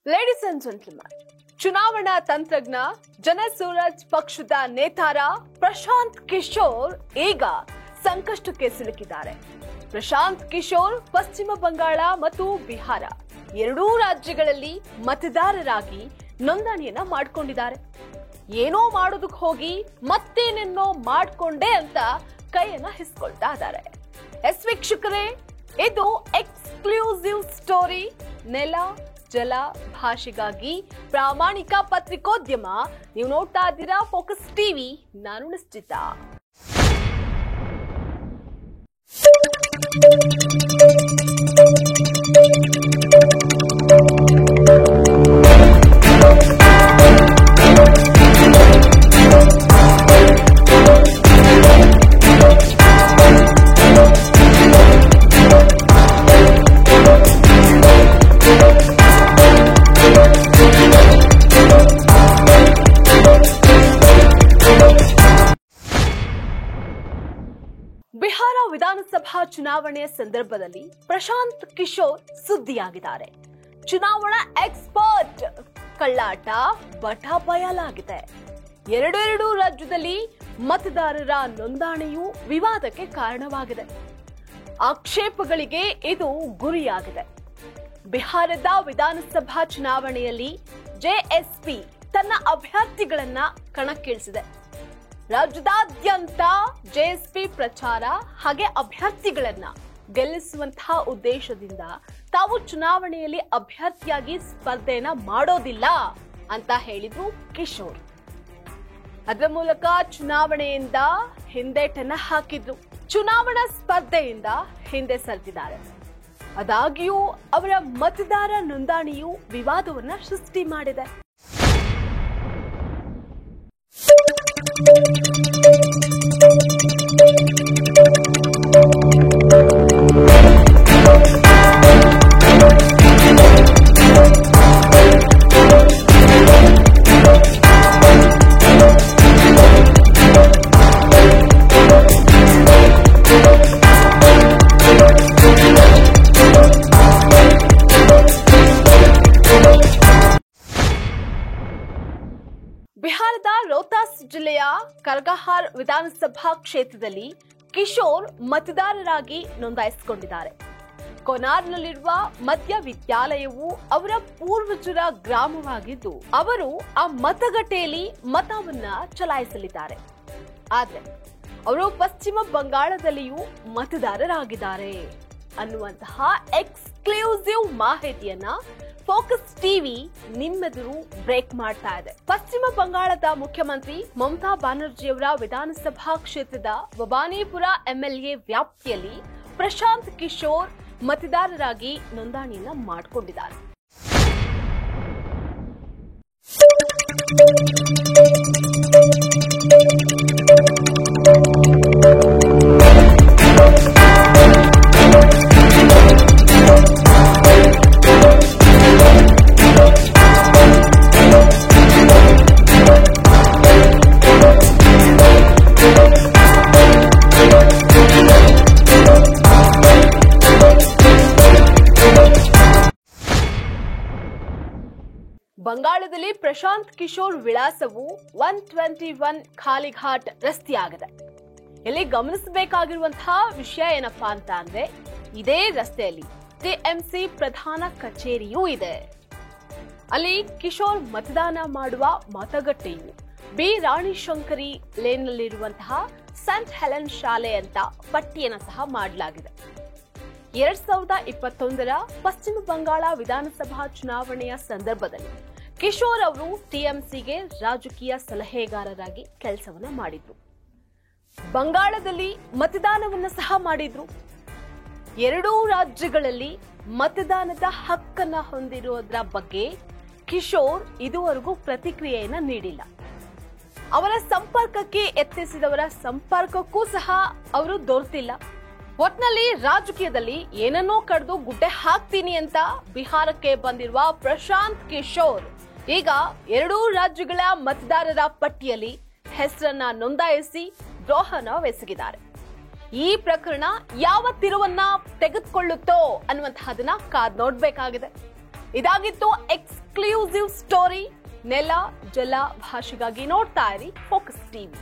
Ladies and gentleman, ಚುನಾವಣಾ ತಂತ್ರಜ್ಞ ಜನಸೂರಜ್ ಪಕ್ಷದ ನೇತಾರ ಪ್ರಶಾಂತ್ ಕಿಶೋರ್ ಈಗ ಸಂಕಷ್ಟಕ್ಕೆ ಸಿಲುಕಿದ್ದಾರೆ. ಪ್ರಶಾಂತ್ ಕಿಶೋರ್ ಪಶ್ಚಿಮ ಬಂಗಾಳ ಮತ್ತು ಬಿಹಾರ ಎರಡೂ ರಾಜ್ಯಗಳಲ್ಲಿ ಮತದಾರರಾಗಿ ನೋಂದಣಿಯನ್ನ ಮಾಡಿಕೊಂಡಿದ್ದಾರೆ. ಏನೋ ಮಾಡೋದಕ್ಕೆ ಹೋಗಿ ಮತ್ತೇನೇನೋ ಮಾಡ್ಕೊಂಡೆ ಅಂತ ಕೈಯನ್ನ ಹಿಸ್ಕೊಳ್ತಾ ಇದ್ದಾರೆ. ವೀಕ್ಷಕರೇ, ಇದು ಎಕ್ಸ್ಕ್ಲೂಸಿವ್ ಸ್ಟೋರಿ. ನೆಲ ಜಲ ಭಾಷೆಗಾಗಿ ಪ್ರಾಮಾಣಿಕ ಪತ್ರಿಕೋದ್ಯಮ. ನೀವು ನೋಡ್ತಾ ಇದ್ದೀರಾ ಫೋಕಸ್ ಟಿವಿ. ನಾನು ನಿಶ್ಚಿತ. ಬಿಹಾರ ವಿಧಾನಸಭಾ ಚುನಾವಣೆಯ ಸಂದರ್ಭದಲ್ಲಿ ಪ್ರಶಾಂತ್ ಕಿಶೋರ್ ಸುದ್ದಿಯಾಗಿದ್ದಾರೆ. ಚುನಾವಣಾ ಎಕ್ಸ್ಪರ್ಟ್. ಕಳ್ಳಾಟ ಬಟ ಬಯಲಾಗಿದೆ. ಎರಡೆರಡು ರಾಜ್ಯದಲ್ಲಿ ಮತದಾರರ ನೋಂದಣಿಯು ವಿವಾದಕ್ಕೆ ಕಾರಣವಾಗಿದೆ. ಆಕ್ಷೇಪಗಳಿಗೆ ಇದು ಗುರಿಯಾಗಿದೆ. ಬಿಹಾರದ ವಿಧಾನಸಭಾ ಚುನಾವಣೆಯಲ್ಲಿ ಜೆಎಸ್ಪಿ ತನ್ನ ಅಭ್ಯರ್ಥಿಗಳನ್ನ ಕಣಕ್ಕಿಳಿಸಿದೆ. ರಾಜ್ಯದಾದ್ಯಂತ ಜೆಎಸ್ಪಿ ಪ್ರಚಾರ ಹಾಗೆ ಅಭ್ಯರ್ಥಿಗಳನ್ನ ಗೆಲ್ಲಿಸುವಂತಹ ಉದ್ದೇಶದಿಂದ ತಾವು ಚುನಾವಣೆಯಲ್ಲಿ ಅಭ್ಯರ್ಥಿಯಾಗಿ ಸ್ಪರ್ಧೆಯನ್ನ ಮಾಡೋದಿಲ್ಲ ಅಂತ ಹೇಳಿದ್ರು ಕಿಶೋರ್. ಅದರ ಮೂಲಕ ಚುನಾವಣೆಯಿಂದ ಹಿಂದೇಟನ್ನ ಹಾಕಿದ್ರು. ಚುನಾವಣಾ ಸ್ಪರ್ಧೆಯಿಂದ ಹಿಂದೆ ಸರಿದಿದ್ದಾರೆ. ಆದಾಗ್ಯೂ ಅವರ ಮತದಾರ ನೋಂದಣಿಯು ವಿವಾದವನ್ನ ಸೃಷ್ಟಿ ಮಾಡಿದೆ. ಬಿಹಾರದ ರೋಹ್ತಾಸ್ ಜಿಲ್ಲೆಯ ಕರ್ಗಹಾರ್ ವಿಧಾನಸಭಾ ಕ್ಷೇತ್ರದಲ್ಲಿ ಕಿಶೋರ್ ಮತದಾರರಾಗಿ ನೋಂದಾಯಿಸಿಕೊಂಡಿದ್ದಾರೆ. ಕೊನಾರ್ನಲ್ಲಿರುವ ಮಧ್ಯ ವಿದ್ಯಾಲಯವು ಅವರ ಪೂರ್ವಜರ ಗ್ರಾಮವಾಗಿದ್ದು ಅವರು ಆ ಮತಗಟ್ಟೆಯಲ್ಲಿ ಮತವನ್ನ ಚಲಾಯಿಸಲಿದ್ದಾರೆ. ಆದ್ರೆ ಅವರು ಪಶ್ಚಿಮ ಬಂಗಾಳದಲ್ಲಿಯೂ ಮತದಾರರಾಗಿದ್ದಾರೆ ಅನ್ನುವಂತಹ ಎಕ್ಸ್ಕ್ಲೂಸಿವ್ ಮಾಹಿತಿಯನ್ನ ಫೋಕಸ್ ಟಿವಿ ನಿಮ್ಮೆದುರು ಬ್ರೇಕ್ ಮಾಡ್ತಾ ಇದೆ. ಪಶ್ಚಿಮ ಬಂಗಾಳದ ಮುಖ್ಯಮಂತ್ರಿ ಮಮತಾ ಬ್ಯಾನರ್ಜಿಯವರ ವಿಧಾನಸಭಾ ಕ್ಷೇತ್ರದ ಭವಾನಿಪುರ ಎಂಎಲ್ಎ ವ್ಯಾಪ್ತಿಯಲ್ಲಿ ಪ್ರಶಾಂತ್ ಕಿಶೋರ್ ಮತದಾರರಾಗಿ ನೋಂದಣಿಯನ್ನ ಮಾಡಿಕೊಂಡಿದ್ದಾರೆ. ಬಂಗಾಳದಲ್ಲಿ ಪ್ರಶಾಂತ್ ಕಿಶೋರ್ ವಿಳಾಸವು 121 ಖಾಲಿಘಾಟ್ ರಸ್ತೆಯಾಗಿದೆ. ಇಲ್ಲಿ ಗಮನಿಸಬೇಕಾಗಿರುವಂತಹ ವಿಷಯ ಏನಪ್ಪಾ ಅಂತ ಅಂದ್ರೆ, ಇದೇ ರಸ್ತೆಯಲ್ಲಿ ಟಿಎಂಸಿ ಪ್ರಧಾನ ಕಚೇರಿಯೂ ಇದೆ. ಅಲ್ಲಿ ಕಿಶೋರ್ ಮತದಾನ ಮಾಡುವ ಮತಗಟ್ಟೆಯು ಬಿ ರಾಣಿಶಂಕರಿ ಲೇನ್ನಲ್ಲಿರುವಂತಹ ಸೆಂಟ್ ಹೆಲೆನ್ ಶಾಲೆ ಅಂತ ಪಟ್ಟಿಯನ್ನು ಸಹ ಮಾಡಲಾಗಿದೆ. 2021ರ ಪಶ್ಚಿಮ ಬಂಗಾಳ ವಿಧಾನಸಭಾ ಚುನಾವಣೆಯ ಸಂದರ್ಭದಲ್ಲಿ ಕಿಶೋರ್ ಅವರು ಟಿಎಂಸಿಗೆ ರಾಜಕೀಯ ಸಲಹೆಗಾರರಾಗಿ ಕೆಲಸವನ್ನ ಮಾಡಿದ್ರು. ಬಂಗಾಳದಲ್ಲಿ ಮತದಾನವನ್ನ ಸಹ ಮಾಡಿದ್ರು. ಎರಡೂ ರಾಜ್ಯಗಳಲ್ಲಿ ಮತದಾನದ ಹಕ್ಕನ್ನ ಹೊಂದಿರುವುದರ ಬಗ್ಗೆ ಕಿಶೋರ್ ಇದುವರೆಗೂ ಪ್ರತಿಕ್ರಿಯೆಯನ್ನ ನೀಡಿಲ್ಲ. ಅವರ ಸಂಪರ್ಕಕ್ಕೆ ಯತ್ನಿಸಿದವರ ಸಂಪರ್ಕಕ್ಕೂ ಸಹ ಅವರು ದೊರೆತಿಲ್ಲ. ಒಟ್ನಲ್ಲಿ ರಾಜಕೀಯದಲ್ಲಿ ಏನನ್ನೋ ಕಡ್ದು ಗುಡ್ಡೆ ಹಾಕ್ತೀನಿ ಅಂತ ಬಿಹಾರಕ್ಕೆ ಬಂದಿರುವ ಪ್ರಶಾಂತ್ ಕಿಶೋರ್ ಈಗ ಎರಡೂ ರಾಜ್ಯಗಳ ಮತದಾರರ ಪಟ್ಟಿಯಲ್ಲಿ ಹೆಸರನ್ನ ನೋಂದಾಯಿಸಿ ದ್ರೋಹವೆಸಗಿದ್ದಾರೆ. ಈ ಪ್ರಕರಣ ಯಾವ ತಿರುವನ್ನ ತೆಗೆದುಕೊಳ್ಳುತ್ತೋ ಅನ್ನುವಂತಹದನ್ನ ಕಾದ್ ನೋಡಬೇಕಾಗಿದೆ. ಇದಾಗಿತ್ತು ಎಕ್ಸ್ಕ್ಲೂಸಿವ್ ಸ್ಟೋರಿ ನೆಲ ಜಲ ಭಾಷೆಗಾಗಿ ನೋಡ್ತಾ ಇರಿ ಫೋಕಸ್ ಟಿವಿ.